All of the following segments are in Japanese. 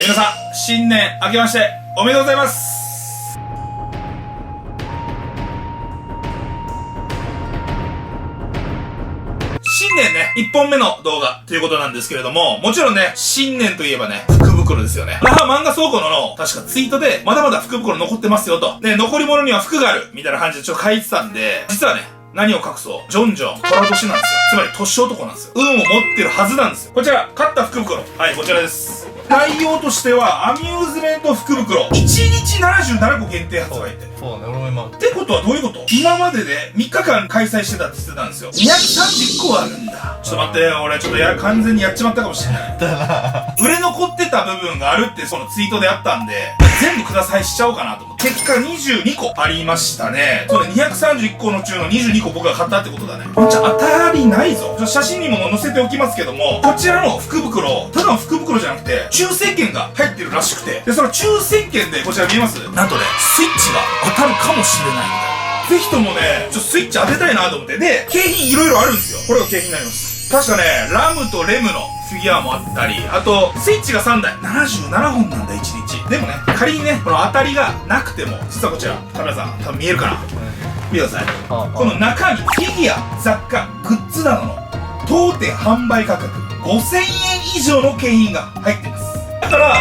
皆さん、新年明けましておめでとうございます。新年ね、1本目の動画ということなんですけれども、もちろんね、新年といえばね、福袋ですよね。ラハ漫画倉庫の確かツイートで、まだまだ福袋残ってますよと。で、残り物には福がある、みたいな感じでちょっと書いてたんで、実はね、何を隠そう。ジョンジョン、虎年なんですよ。つまり年男なんですよ。運を持ってるはずなんですよ。こちら、買った福袋。はい、こちらです。内容としては、アミューズメント福袋。1日77個限定発売って。そうね、俺も今。ってことはどういうこと？今までで3日間開催してたって言ってたんですよ。230個あるんだ。ちょっと待って、俺ちょっと完全にやっちまったかもしれない。売れ残ってた部分があるってそのツイートであったんで、全部くださいしちゃおうかなと思って。結果22個ありましたね。それ231個の中の22個僕が買ったってことだね。じゃあ当たりないぞ。写真にも載せておきますけども、こちらの福袋、ただの福袋じゃなくて、抽選券が入ってるらしくて、で、その抽選券で、こちら見えます？なんとね、スイッチが当たるかもしれないみたいな。ぜひともね、スイッチ当てたいなと思って。で、景品いろいろあるんですよ。これが景品になります。確かね、ラムとレムのフィギュアもあったり、あと、スイッチが3台。77本なんだ、1日。でもね、仮にね、この当たりがなくても、実はこちら、カメラさん、多分見えるかな？見てください。この中に、フィギュア、雑貨、グッズなどの、当店販売価格、5000円以上の景品が入っています。だから、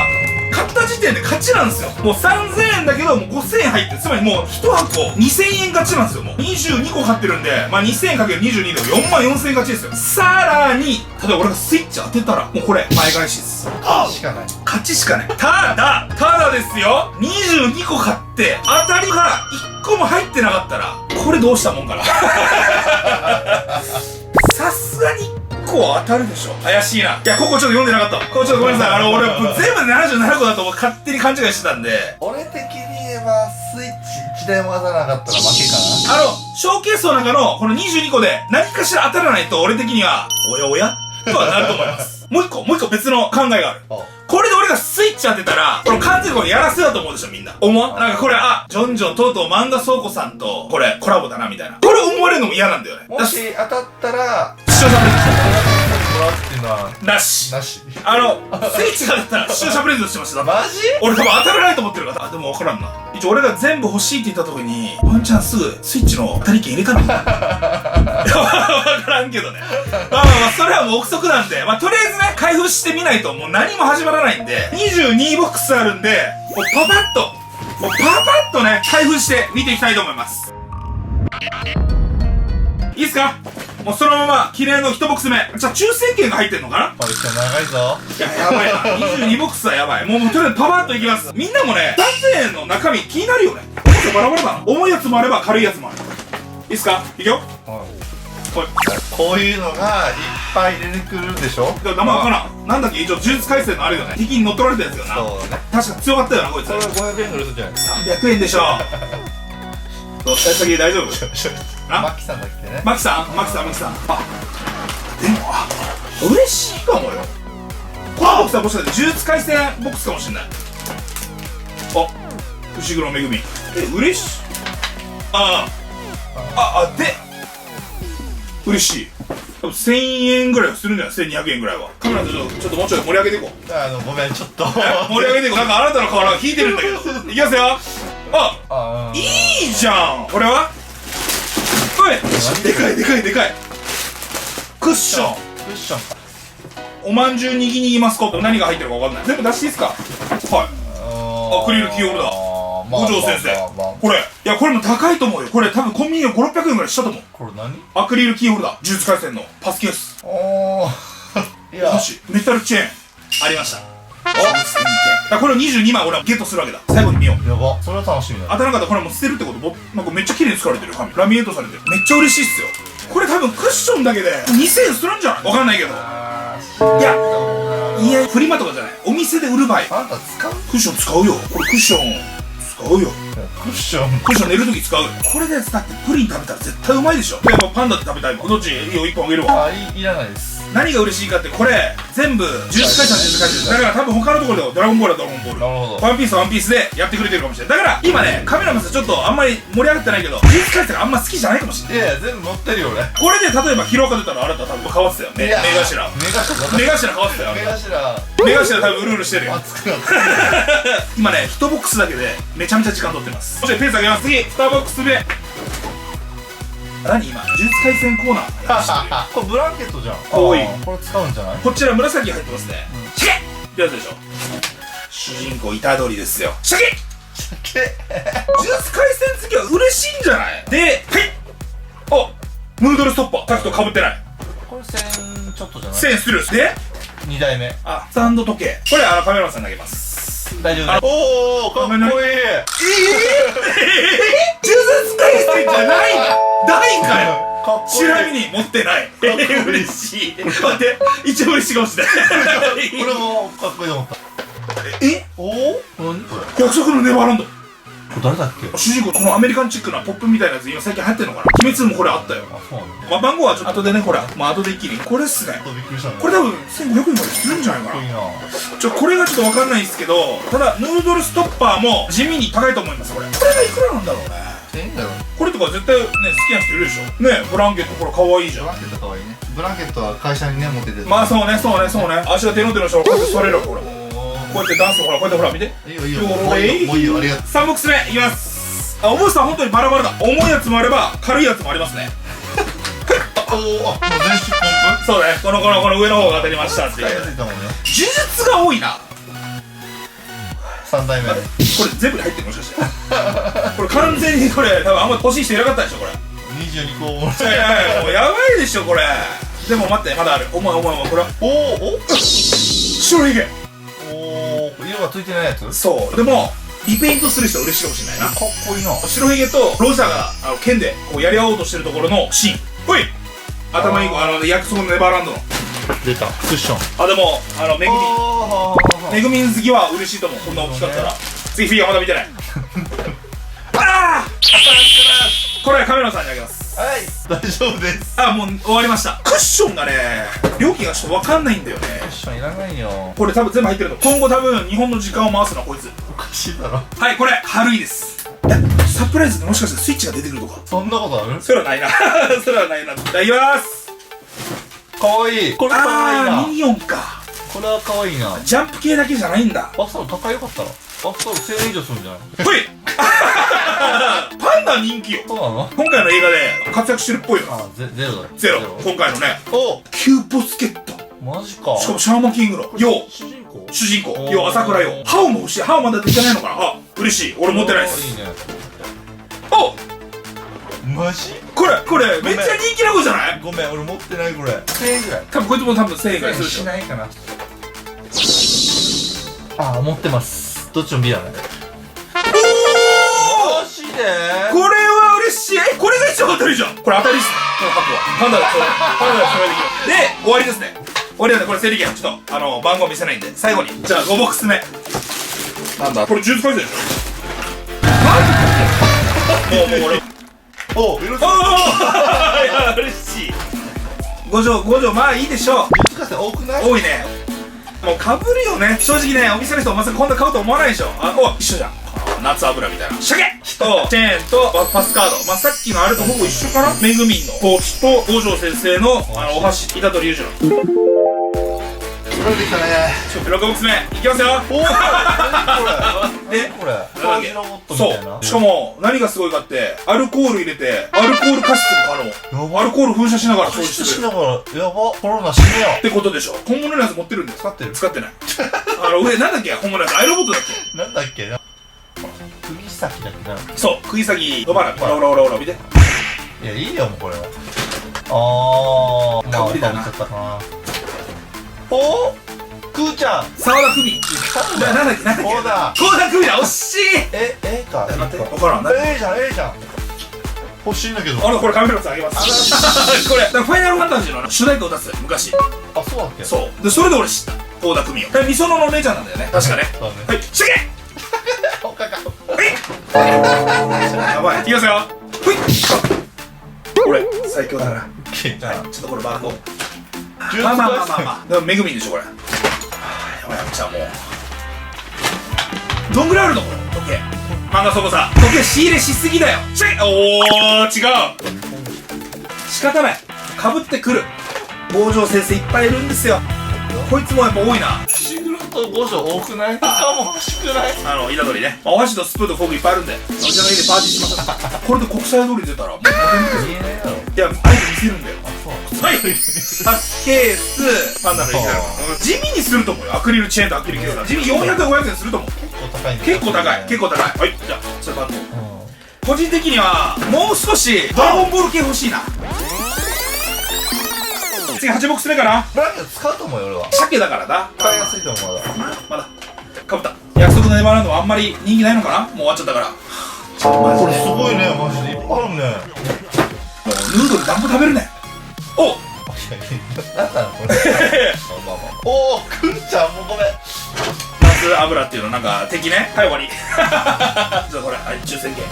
買った時点で勝ちなんですよ。もう3000円だけど、もう5000円入ってる。つまりもう1箱2000円勝ちなんですよ。もう22個買ってるんで、まあ2000円かける22で4万4000円勝ちですよ。さらに、例えば俺がスイッチ当てたら、もうこれ、前返しです。勝ちしかない。勝ちしかない。ただですよ、22個買って、当たりが1個も入ってなかったら、これどうしたもんかな。さすがに1個は当たるでしょ。怪しいな。いや、ここちょっと読んでなかった。ここちょっとごめんなさい。俺、全部で77個だと勝手に勘違いしてたんで。俺的に言えば、スイッチ1台も当たらなかったら負けかな。ショーケースの中のこの22個で何かしら当たらないと、俺的には、おやおやとはなると思います。もう一個別の考えがある。これで俺がスイッチ当てたら、この完全にこれやらせだと思うでしょ、みんな。思わん？なんかこれ、ジョンジョンとうとう漫画倉庫さんと、これ、コラボだな、みたいな。これ思われるのも嫌なんだよね。もし当たったら、視聴者プレゼンもらうっていうのは、トなし。なし。スイッチが当たったら視聴者プレゼントしてました。マジ？俺多分当たらないと思ってるから。でも分からんな。一応俺が全部欲しいって言った時に、ワンちゃんすぐスイッチの当たり券入れたの。分からんけどね。まあそれはもう憶測なんで、とりあえずね、開封してみないともう何も始まらないんで、22ボックスあるんで、もうパパッとね、開封して見ていきたいと思います。いいっすか？もうそのまま記念の1ボックス目。じゃあ抽選券が入ってんのかな？これ長いぞ。いや、やばいな。22ボックスはやばい。もうとりあえずパパッといきます。みんなもね、3000円の中身気になるよね。重さバラバラだな。重いやつもあれば軽いやつもある。いいっすか？いくよ。こういうのがいっぱい出てくるでしょ？名前わからん。なんだっけ？一応呪術廻戦のあるよね。敵に乗っ取られたやつよな。そうね。確か強かったよな、こいつ。これ500円ぐらいするじゃない300円でしょ。先大丈夫？マキさんだっけね。マキさん。でも、嬉しいかもよ。このボックスはもしかして呪術廻戦ボックスかもしんない。伏黒めぐみ。嬉しい。で、嬉しい。多分1000円ぐらいはするんじゃない？ 1200 円ぐらいは。カメラでちょっともうちょい盛り上げていこう。ごめん、ちょっと。盛り上げていこう。なんかあなたの顔が引いてるんだけど。いきますよ。いいじゃん。これはおい、でかい。クッション。おまんじゅう握りますか？何が入ってるか分かんない。全部出していいっすか？はい。アクリルキーホルダー。五条先生。これ。いや、これも高いと思うよ。これ多分コンビニで5、600円ぐらいしたと思う。これ何？アクリルキーホルダー。呪術廻戦のパスケース。いや。メタルチェーン。ありました。これを22枚俺はゲットするわけだ。最後に見よう。やば。それは楽しみだ。当たらなかったらこれもう捨てるってこと？なんかめっちゃ綺麗に使われてる紙。ラミネートされてる。めっちゃ嬉しいっすよ。これ多分クッションだけで2000円するんじゃない？わかんないけど。いや、フリマとかじゃない。お店で売る場合。あんた使う？クッション使うよ。これクッション使うよ。クッション寝るとき使う。これでだってプリン食べたら絶対うまいでしょ。やっぱパンダって食べたいもん。どっち？いいよ、1本あげるわ。いらないです。何が嬉しいかって、これ全部呪術廻戦呪術廻戦だから多分他のところでもドラゴンボールはドラゴンボール、なるほど。ワンピースはワンピースでやってくれてるかもしれない。だから今ね、カメラマンさんちょっとあんまり盛り上がってないけど、呪術廻戦があんま好きじゃないかもしれない。いやいや、全部乗ってるよ俺。これで例えばヒロアカ出たらあなた多分変わってたよね。いや目頭変わってたよ。目頭目頭多分うるうるしてるよ。熱くなって今ね、1ボックスだけでめちゃめちゃ時間取ってます。そしてペース上げます。次2ボックス目。何今呪術廻戦コーナーこれブランケットじゃん。かわいい。これ使うんじゃない？こちら紫入ってますね。シャケってやつでしょ。主人公虎杖ですよ。シャケ呪術廻戦好きは嬉しいんじゃない？で、はいあ、ムードルストッパーさっきと被ってない。これ1000ちょっとじゃない？ 1000するで、2代目。スタンド時計。これカメラマンさん投げます。大丈夫です。おお、かっこいい。呪術廻戦じゃないの？ないかよ。かっこいい。ちなみに持ってない。嬉しい。待って、一番嬉しいかもしれない。これもかっこいいと思った。おお？何これ？約束のネバーランド。これ誰だっけ？主人公、このアメリカンチックなポップみたいなやつ今最近流行ってんのかな。鬼滅もこれあったよ。あ、そうなんだ。まあ、番号はちょっと後でね、ほら。まあ、後で一気に。これっすね。びっくりしたね。これ多分1500円ぐらいするんじゃないかかっこいいな。な。これがちょっとわかんないんですけど、ただ、ヌードルストッパーも地味に高いと思います、これ。これがいくらなんだろうね。1000円だよ。これとか絶対ね、好きな人いるでしょ。ね、ブランケットこれ可愛いじゃん。ブランケットかわいいね。ブランケットは会社にね持ってて。まあそうね、そうね、そうね。足が手の手の人がこうやって座れるわ、これ。こうやってダンス、ほら、こうやってほら、見て。いいよいいよ。もういいよ、ありがとう。 3ボックス目いきます。重さは本当にバラバラだ。重いやつもあれば軽いやつもありますね。おお、もう全身ポンプ。そうね、この上の方が当たりましたっていう。使いやすいかもね。呪術が多いな。3代目。これ全部に入ってるもしかしてこれ完全にこれ多分あんま欲しい人いなかったでしょ、これ。22個も。いやいやいや、もうやばいでしょこれ。でも待って、まだある。重いこれはおお、白ひげ。おお、色がついてないやつ。そう、でもリペイントする人は嬉しいかもしれないな。かっこいいな。白ひげとロジャーが剣でこうやり合おうとしてるところのシーン。ほい、頭に約束のネバーランドの出たクッション。でもめぐみん好きは嬉しいと思う。こんな大きかったら。次フィギュアまだ見てないああ、これカメラさんにあげます。はい、大丈夫です。もう終わりました。クッションがね、料金がちょっと分かんないんだよね。クッションいらないよ。これ多分全部入ってると。今後多分日本の時間を回すのはこいつ。おかしいだろ。はい、これ軽いです。サプライズでもしかしてスイッチが出てくるとか。そんなことある？それはないなそれはないな。いただきます。かわいい。これかわいいな。ミニオンか。これはかわいいな。ジャンプ系だけじゃないんだ。バスタオル高いよかったら。バスタオル1000円以上するんじゃない？ほいパンダ人気よ。そうなの？今回の映画で活躍してるっぽいよ。ゼロだ。ゼロ。今回のね。お、キューボスケット。マジか。しかもシャーマンキングのよう主人公よう朝倉よう。ハオも欲しい。ハオまだ出てないのかな。嬉しい。俺持ってないです。いいね。お、マジ？これめっちゃ人気な子じゃない？ごめん、俺持ってない。これ1000円ぐらい。多分こいつも多分1000円ぐらいするでしょ。しないかな。持ってます。どっちも B だね。おお、マジで？これは嬉しい。これが一番当たりじゃん。これ当たりっすね。この箱はパンダがそれできる。で終わりですね。終わりなんで、これ整理券ちょっと番号見せないんで最後に。じゃあ5ボックス目なんだこれ。呪術廻戦でしょ。もうこれお、色々いや嬉しい。5条まあいいでしょう。難しい。多くない？多いね。もうかぶるよね。正直ね、お店の人まさかこんな買うと思わないでしょ。一緒じゃん。夏油みたいな。シャケとチェーンとパスカード。まあさっきのあれとほぼ一緒かな。めぐみんのポーチと五条先生のお箸。虎杖裕二の。これできたね。6ボックス目いきますよ。おお、何これ？なんだっけ。ロボットみたいな。そう。しかも何がすごいかってアルコール入れてアルコール加湿も可能。アルコール噴射しながら掃除してくれる。やば。コロナ死ねよってことでしょ。本物のやつ持ってるんです。使ってる？使ってない。上なんだっけ、本物のやつ。アイロボットだっけ。なんだっけな。釘先だっけな。そう、釘先のばら。ほら見て。いや、いいよもうこれは。かぶりだな。おー、くーちゃん。沢田久美。なんだっけ。そうだ。沢田久美だ。惜しい。か。待って、分からん。じゃん。欲しいんだけど。これカメラさんあげます。これファイナルファンタジーの主題歌を出す昔。あ、そうだっけ。そうで、それで俺知った沢田久美を。みそのの姉ちゃんなんだよね、確かね。はい、シャケ。おかか。やばい。いきますよ。ほい。これ最強だな。ちょっとこれバーコー。まあまあまあまあまあ。でもめぐみんでしょこれ。やばい、じゃあもう。どんぐらいあるのこれ時計。漫画そこさ、時計仕入れしすぎだよ。おー、違う。仕方ない。かぶってくる。坊城先生いっぱいいるんですよ。こいつもやっぱ多いな。シグロと五条多くない？他も欲しくない？板取りね。お箸とスプーンとフォークいっぱいあるんで、お茶の家でパーティーしましょう。これで国際通り出たらもう言えないだろ。いや、あえて見せるんだよ。はい。パスケース、パンダのリザル。地味にすると思うよ。アクリルチェーンとアクリルケース。地味400円500円すると思う。結構高い。結構高い。はい。じゃあ、それパッと。個人的には、もう少しドラゴンボール系欲しいな。次8ボックス目かな。ブランケット使うと思うよ、俺は。鮭だからな。使いやすいと思う。まだ。かぶった。約束のネバーランドはあんまり人気ないのかな。もう終わっちゃったから。これすごいね、マジで。いっぱいあるね。もうヌードル何個食べるねん。おなんだろこれ。おー、くんちゃんもごめん。夏油っていうのなんか敵ね。はい、終わり。じゃあこれ、はい、抽選券。じ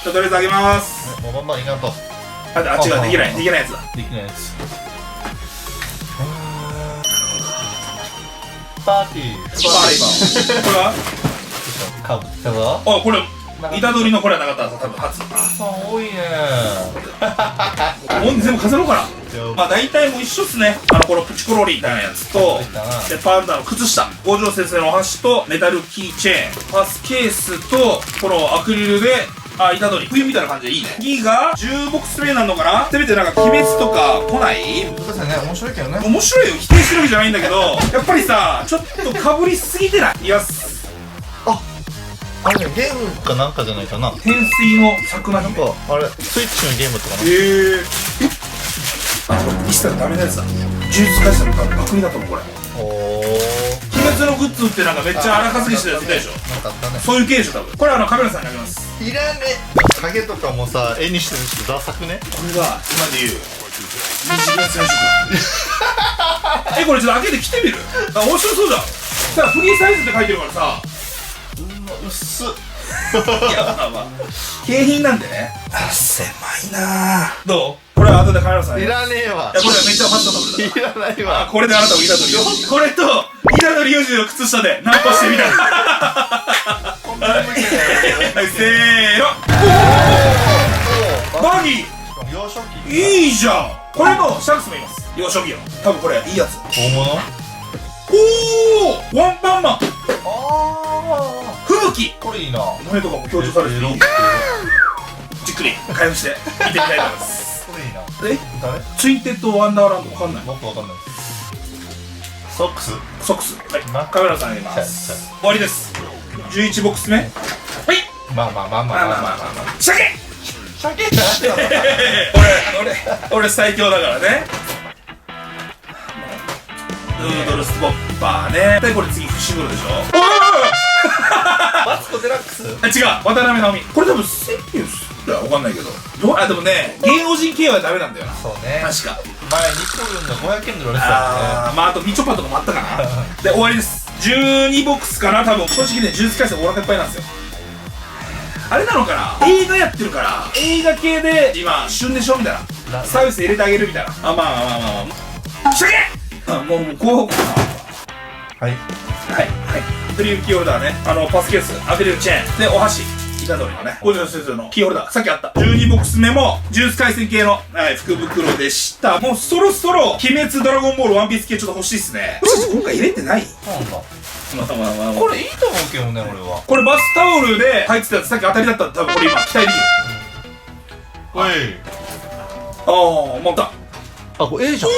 ゃあとりあえずあげまーす。もうバンバンいかんと。あ、違う、できないやつだ。できないやつ。パーティー。パーリーバー。これはかぶったぞ。あ、これ、板取りのこれはなかったんです多分初。多いねもう全部飾ろうかな。まあ大体もう一緒っすね。このプチコロリみたいなやつと、で、パンダの靴下、五条先生のお箸と、メタルキーチェーン、パスケースと、このアクリルで、板取り。冬みたいな感じでいいね。次が、10ボックス目になるのかな。せめてなんか、鬼滅とか来ない？そうですね、面白いけどね。面白いよ。否定してるわけじゃないんだけど、やっぱりさ、ちょっと被りすぎてない？いや、あれゲームかなんかじゃないかな。天水の桜なん姫。かあれスイッチのゲームとかな。これ見せたらダメなやつだ。呪術廻戦のパクリだと思うこれ。おー、鬼滅のグッズってなんかめっちゃ荒稼ぎしてるやついたでしょ。なんかあったね。そういう系でしょ多分。これカメラさんにあげます。いらねえ。影とかもさ、絵にしてる人ダサくね。これが今で言う二次元染色。これちょっと開けて着てみる。面白そうじゃん。さあフリーサイズって書いてるからさ。うっす。いやまあまあ景品なんでね。狭いなぁ。どう？これは後でカメラさんに。いらねえわ。いやこれはめっちゃファッショナブルだ。いらないわ。これであなたも板取りこれと板取り40の靴下でナンパしてみたい。はいせーの。バギー幼少期。いいじゃん。これのシャンクスもいます。幼少期よ。多分これいいやつ。大物。おお、ワンパンマン。吹雪。これいいな。胸とかも強調されてる。じっくり開封して見てみたいと思います。これいいな。誰？ツインテッドワンダーランドわかんない。僕わかんない。ソックス。ソックス。はい。カメラさんあげます。終わりです。11ボックス目。はい。まあまあまあまあまあまあ。鮭。鮭。俺最強だからね。ヌードルスポッパーね。でこれ次フィッシュブルでしょ。マツコデラックス。違う、渡辺直美。これ多分セピウスだわかんないけど。でもね、芸能人系はダメなんだよな。そうね。確か。前日光軍が500円で売られてたよね。まああとみちょぱとかもあったかな。で終わりです。12ボックスかな。多分正直ね、呪術廻戦お腹いっぱいなんですよ。あれなのかな、映画やってるから映画系で今旬でしょみたいな、サービス入れてあげるみたいな。鮭。もうこうはいはいドリルキーホルダーね、パスケース、アクリルチェーンでお箸、板取りのね、五条先生のキーホルダー、さっきあった12ボックス目も呪術廻戦系の、福袋でした。もうそろそろ鬼滅、ドラゴンボール、ワンピース系ちょっと欲しいっすね。今回入れてない。なんだまあこれいいと思うけどね、俺は。これバスタオルで入ってたやつ、さっき当たりだったら多分これ今期待できる。おい。持った。あ、これ A じゃん。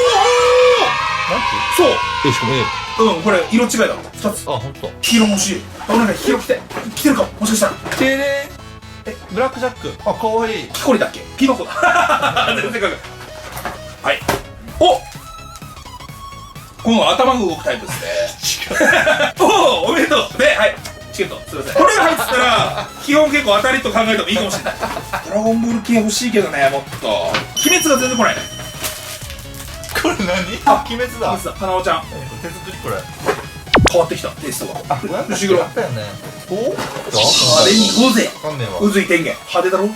そう。しかも A。これ色違いだわ。2つ。あ、ほんと。黄色も欲しい。なんか黄色着てるかも。もしかしたらてれー。ブラックジャック。あ、かわいい。キコリだっけ、キノコだ。全然かく。はい。お、この頭が動くタイプですね。おめでとう。で、はい、チケットすいません。これが入ってたら基本結構当たりと考えてもいいかもしれない。ドラゴンボール系欲しいけどね、もっと。鬼滅が全然来ないね。これ何？鬼滅だ。花尾ちゃん手作りこれ。変わってきたテイストが。牛黒あったよね。お？あれに行こうぜ。わかんねえわ。うずい天元。派手だろ。こ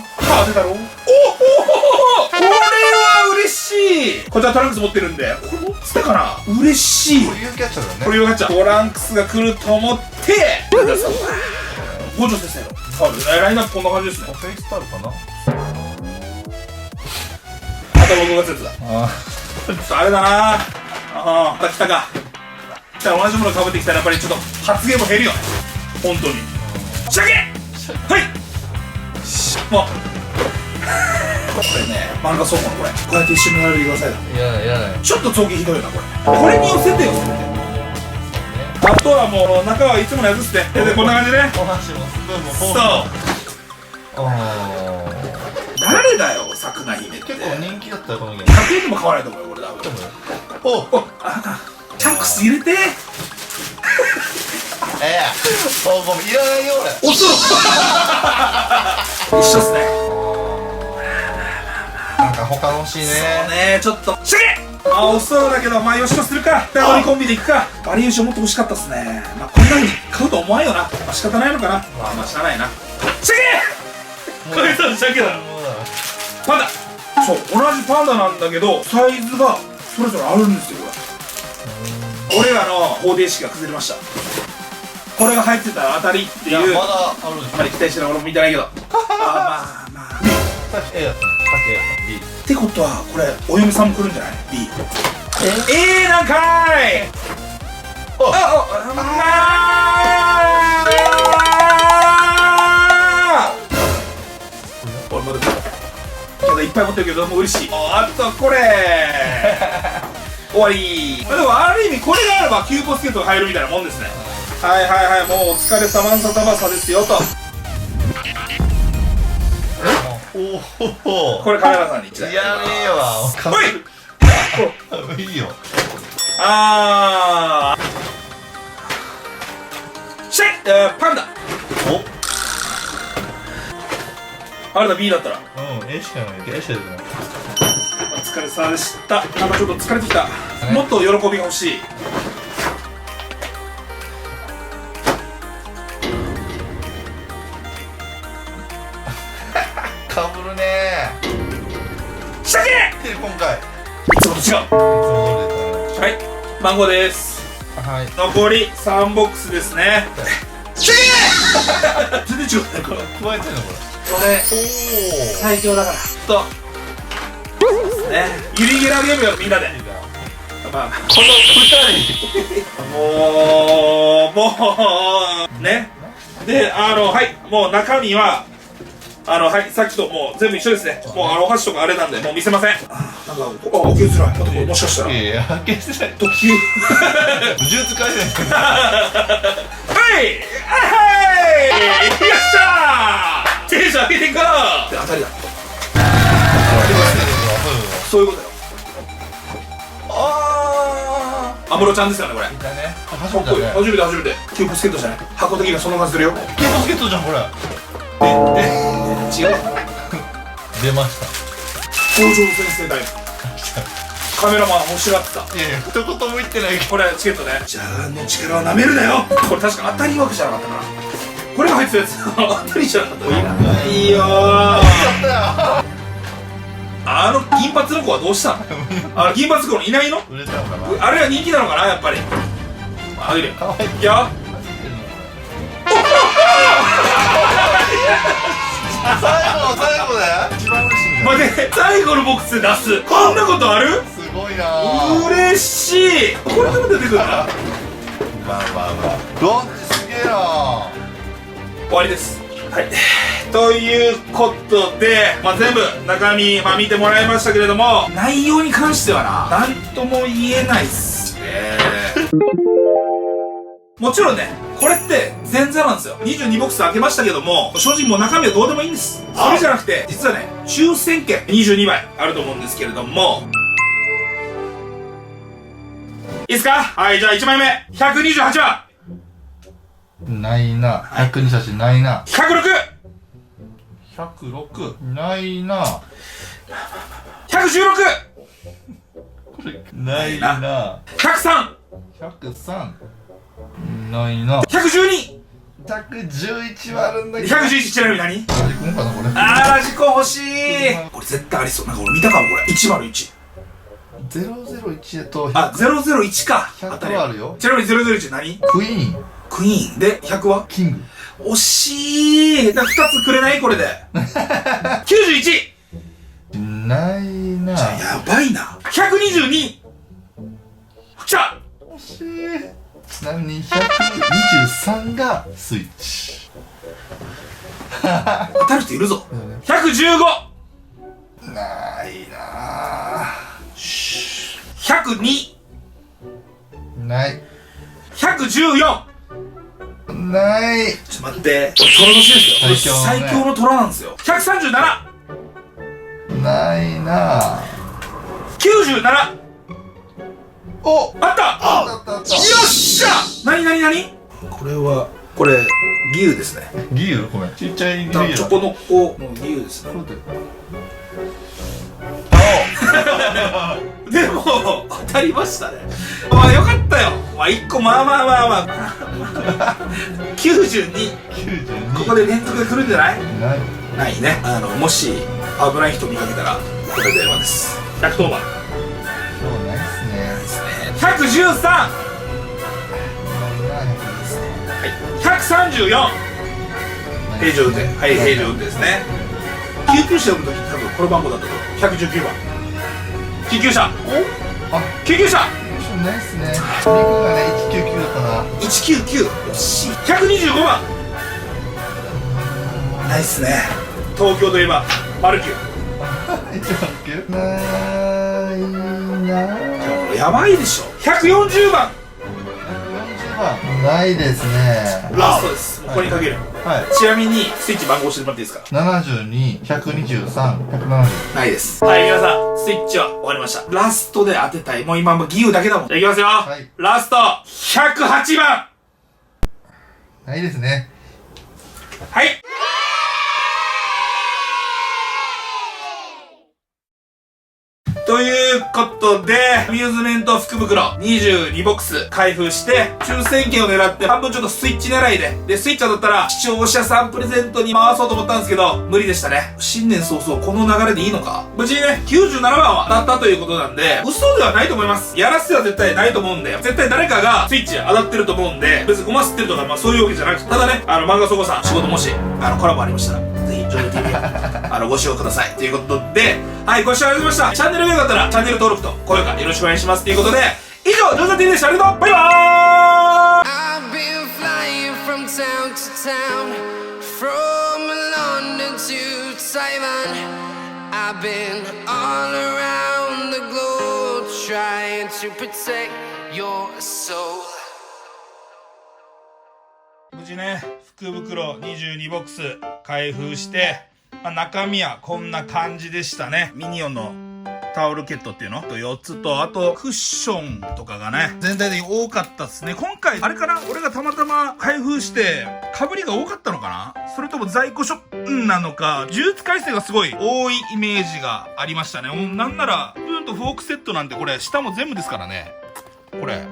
れは嬉しい。こちらトランクス持ってるんで、これ持ってたかな。嬉しい。これいうキャッチャーだね。これよかっちゃう。トランクスが来ると思って、五条先生のタオル、ラインナップこんな感じですね。フェイスタオルかな。また僕がつやつだ。あちょっとあれだなあ。また来たか。来たら同じものかぶってきたらやっぱりちょっと発言も減るよね。本当に。シャケはい。もうこれね、漫画そうかこれ。こうやって一緒に並べてくださいだ。いやいやない。ちょっと造形ひどいよなこれ。これに寄せてよ、せめて。あとはもう中はいつものやつっすね。でこんな感じね。お箸もスプーンもフォーそう。クも。あ誰だよ、さくな姫って。結構人気だったよこのゲーム。100円でも買わないと思うよ、これ多分。おチャンクス入れて。おごめんいらないよ俺。おそろ一緒っすね。なんか他欲しいね。そうね、ちょっとシャケおそろだけど、まあよしとするか。ダブルコンビでいくか。バリエーションもっと欲しかったっすね。まあこんな風に買うと思わんよな。まあ仕方ないのかな。まあ知らないな。シャケこれとシャケだ。パンダ。そう、同じパンダなんだけどサイズがそれぞれあるんですよ。俺らの方程式が崩れました。これが入ってたら当たりっていう。いやまだあるんあんまり期待してない。俺も見てないけど。まあまあ B さっき A やったの。さっき A やったの B。ってことはこれお嫁さんも来るんじゃない？ B A なんかーい。俺まだけどいっぱい持ってるけどもう嬉しい。あとこれ終わり。でもある意味これがあればキューボスケットが入るみたいなもんですね。はいはいはい、もうお疲れさまんさたばさですよと。おお。これカメラさんに1台。いやねえわ。おいいいよ。シェイパンダ。あれだ B だったら。うん A しかない。A しかない。お疲れ様でした。なんかちょっと疲れてきた。もっと喜びが欲しい。かぶるねシャケー。今回いつもと違う。いつも通りだったね。はい、番号です。はい。残り3ボックスですね。シャケ全然違う。こ加えてんのこれれ。お最強だから。そうですね。ユリゲラーゲームよみんなで。まあこの2人。もうね。ではいもう中身ははいさっきともう全部一緒ですね。もうお箸とかあれなんでもう見せません。なんか開けづらい。あとこれもしかしたらいやいや開けづらい。特急呪術改善。はいはいよっしゃーテンション上げていこう。で当たりだ。そういうことよ。安室ちゃんですよねこれ。だね。かっこいい。初めて初めて。キューブスケットじゃない。箱的にはその感じするよ。キューブスケットじゃんこれ。違う。出ました。校長先生だよ。カメラマン欲しがってた。いやいや一言も言ってないけど。これチケットね。じゃあの力をなめるなよ。これ確か当たり枠じゃなかったかな。これが入ってたやつ当たりじゃなかった。いいよー。銀髪の子はどうしたの？銀髪子のいないの？売れたのかな。あれは人気なのかなやっぱり。あげるよ。かわいい。いや。最後だよ。一番嬉しいんじゃん。待って最後のボックスで出す。こんなことある？すごいな。嬉しい。これでも出てくるな。まあまあまあ。ドンチすげえな。終わりです。はい。ということで、全部中身、見てもらいましたけれども、内容に関してはなんとも言えないっすね。もちろんね、これって前座なんですよ。22ボックス開けましたけども、正直もう中身はどうでもいいんです。それじゃなくて、実はね、抽選券22枚あると思うんですけれども、いいですか？はい、じゃあ1枚目、128番。ないな。128ないな。 106。 106ないな。 116。これないな。 103。 103ないな。 112。 111はあるんだけど。111ちなみに何？ラジコンかなこれ。ラジコン欲しい。これ絶対ありそう。なんか俺見たかもこれ。101。001だとあ、001か。 100はあるよ。ちなみに001何？クイーン、クイーン。で、100は？キング。惜しい。2つくれないこれで。91! ないな。やばいな。122! 来た！惜しい。ちなみに123がスイッチ。当たる人いるぞ。115! ないな。102! ない。114! ない。ちょっと待って。虎年ですよ。最強の虎なんですよ。137! ないな。97! お、あったあったあった。よっしゃ！なにこれは、これ、牛ですね。牛？ごめん。ちっちゃい牛。チョコノッコの牛ですね。でも、当たりましたね。まあよかったよ。まあ1個、まあ。92。ここで連続で来るんじゃない？ない。ないね。もし、危ない人見かけたら、これ電話です。110番。今日ないっすね。113! はい。134! 平常運転。はい、平常運転ですね。救急車呼ぶとき多分この番号だったと思う。119番。救急車。お、あ、救急車。ないっすね。リコがね、199だったな。199。惜しい。125番。ないっすね。東京といえば、マルキュー。ないな。やばいでしょ。140番。ないですね。ラストです。ここにかける。はい。ちなみに、スイッチ番号教えてもらっていいですか72、123、170。ないです。はい、皆さん、スイッチは終わりました。ラストで当てたい。もう今もギウだけだもん。じゃあいきますよ。はい。ラスト、108番。ないですね。はい。ということで、アミューズメント福袋22ボックス開封して、抽選券を狙って半分ちょっとスイッチ狙いで、スイッチ当たったら視聴者さんプレゼントに回そうと思ったんですけど、無理でしたね。新年早々この流れでいいのか？無事にね、97番は当たったということなんで、嘘ではないと思います。やらせは絶対ないと思うんで、絶対誰かがスイッチ当たってると思うんで、別にごますってるとか、まあそういうわけじゃなくて、ただね、漫画そこさん、仕事もし、コラボありましたら、ぜひ、ジョイ TV ご視聴ください。ということで、はい、ご視聴ありがとうございました。チャンネルが良かったら、チャンネル登録と高評価よろしくお願いします。ということで、以上、ジョイ TV でした。ありがとう。バイバーイ。 I've been flying from town to town, from London to Taiwan. I've been all around the globe trying to protect your soul. 無事ね、福袋22ボックス開封して、中身はこんな感じでしたね。ミニオンのタオルケットっていうのと4つと、あとクッションとかがね、全体的に多かったっすね。今回、あれかな？俺がたまたま開封して、被りが多かったのかな？それとも在庫処分なのか、呪術改正がすごい多いイメージがありましたね。なんなら、スプーンとフォークセットなんてこれ、下も全部ですからね。これ。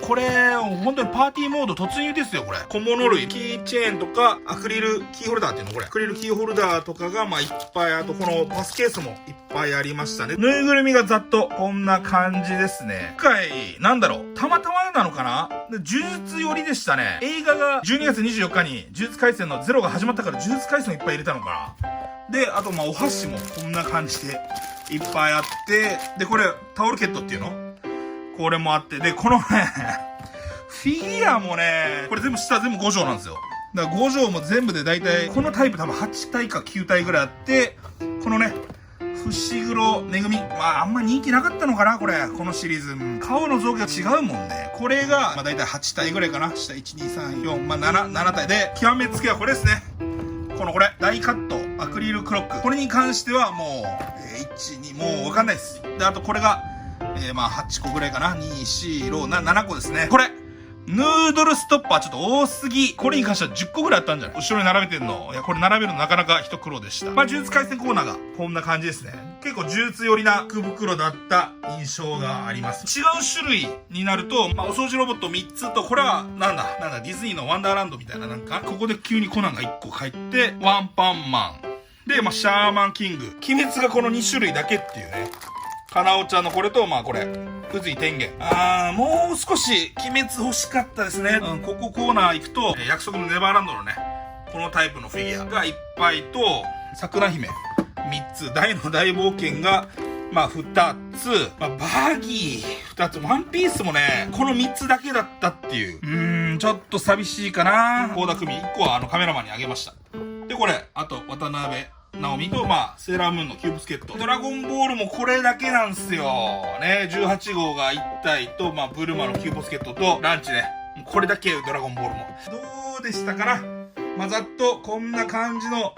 これ、本当にパーティーモード突入ですよ、これ。小物類、キーチェーンとか、アクリルキーホルダーっていうのこれ。アクリルキーホルダーとかが、いっぱい、あとこのパスケースもいっぱいありましたね。ぬいぐるみがざっとこんな感じですね。今回、たまたまなのかな？で、呪術寄りでしたね。映画が12月24日に呪術廻戦のゼロが始まったから呪術廻戦をいっぱい入れたのかな。で、あとお箸もこんな感じでいっぱいあって、で、これ、タオルケットっていうの？これもあって、で、このね、フィギュアもね、これ全部下全部5畳なんですよ。だから5畳も全部でだいたい、このタイプ多分8体か9体ぐらいあって、このね、伏黒めぐみ。あんま人気なかったのかなこれ。このシリーズ。顔の造形が違うもんね。これが、だいたい8体ぐらいかな。下1、2、3、4、7体で、極めつけはこれですね。これ、大カット、アクリルクロック。これに関してはもう、1、2、もうわかんないです。で、あとこれが、8個ぐらいかな。2、4、6、7個ですね。これヌードルストッパーちょっと多すぎ。これに関しては10個ぐらいあったんじゃない？後ろに並べてんの。いや、これ並べるのなかなか一苦労でした。呪術廻戦コーナーがこんな感じですね。結構呪術寄りな福袋だった印象があります。違う種類になると、お掃除ロボット3つと、これはなんだ、ディズニーのワンダーランドみたいなここで急にコナンが1個入って、ワンパンマン。で、シャーマンキング。鬼滅がこの2種類だけっていうね。かなおちゃんのこれと、まあこれ。宇髄天元。もう少し鬼滅欲しかったですね。ここコーナー行くと、約束のネバーランドのね、このタイプのフィギュアがいっぱいと、桜姫3つ、大の大冒険が、まあ2つ、まあバーギー2つ、ワンピースもね、この3つだけだったっていう。ちょっと寂しいかな。倖田來未1個はカメラマンにあげました。で、これ、あと渡辺直美と、まあ、セーラームーンのキューブスケット。ドラゴンボールもこれだけなんすよ。ね、18号が1体と、まあ、ブルマのキューブスケットと、ランチね。これだけドラゴンボールも。どうでしたかな？まあ、ざっとこんな感じの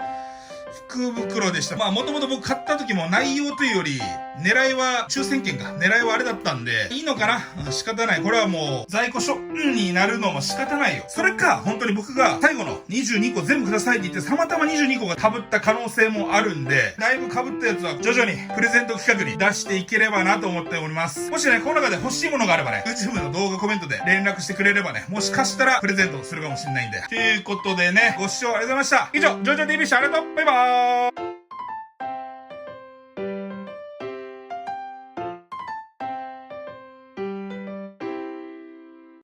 福袋でした。まあ、もともと僕買った時も内容というより、狙いは抽選券か。狙いはあれだったんで、いいのかな？仕方ない。これはもう、在庫処分になるのも仕方ないよ。それか、本当に僕が最後の22個全部くださいって言って、たまたま22個が被った可能性もあるんで、だいぶ被ったやつは徐々にプレゼント企画に出していければなと思っております。もしね、この中で欲しいものがあればね、YouTube の動画コメントで連絡してくれればね、もしかしたらプレゼントするかもしれないんで。ということでね、ご視聴ありがとうございました。以上、ジョジョ TV でした。ありがとう。バイバーイ。